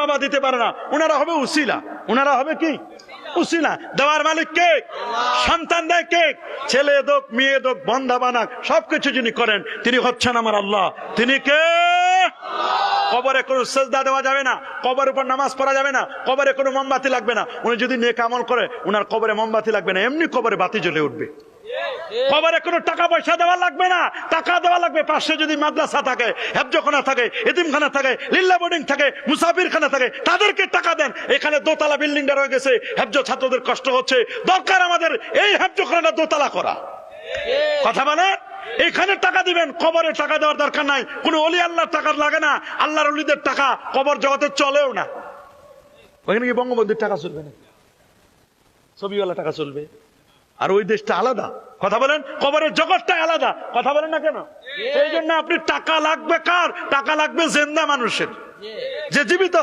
বাবা দিতে পারে না, ওনারা হবে উসিলা। ওনারা হবে কি? উসিলা। দেওয়ার মালিক কে? সন্তান দেয় কে? ছেলে দোক, মেয়ে দোক, বন্ধা বানাক, সবকিছু যিনি করেন তিনি হচ্ছেন আমার আল্লাহ। তিনি কে? কবরে কোনো সেজদা দেওয়া যাবে না, কবরের উপর নামাজ পড়া যাবে না, কবরে কোনো মোমবাতি লাগবে না। উনি যদি নেক আমল করে উনার কবরে মোমবাতি লাগবে না, এমনি কবরে বাতি জ্বলে উঠবে। কবরে কোনো টাকা পয়সা দেওয়া লাগবে না, টাকা দেওয়া লাগবে পাশে যদি মাদ্রাসা থাকে, হেফজখানা থাকে, এতিমখানা থাকে, লিল্লা বোর্ডিং থাকে, মুসাফিরখানা থাকে, তাদেরকে টাকা দেন। এখানে দোতলা বিল্ডিংটা রয়ে গেছে, হেফজ ছাত্রদের কষ্ট হচ্ছে, দরকার আমাদের এই হেফজখানাটা দোতলা করা। কথা বলে এখানে টাকা দিবেন, কবরে টাকা দেওয়ার দরকার নাই। কোন ওলি আল্লাহর টাকা লাগে না, আল্লাহর ওলিদের টাকা কবর জগতে চলেও না। ওখানে কি বঙ্গবন্ধুর টাকা চলবে না? ছবিওয়ালা টাকা চলবে। আর ওই দেশটা আলাদা। কথা বলেন, কবরের জগৎটা আলাদা। কথা বলেন না কেন? এই জন্য আপনি টাকা লাগবে কার? টাকা লাগবে জিন্দা মানুষের, যে জীবিত।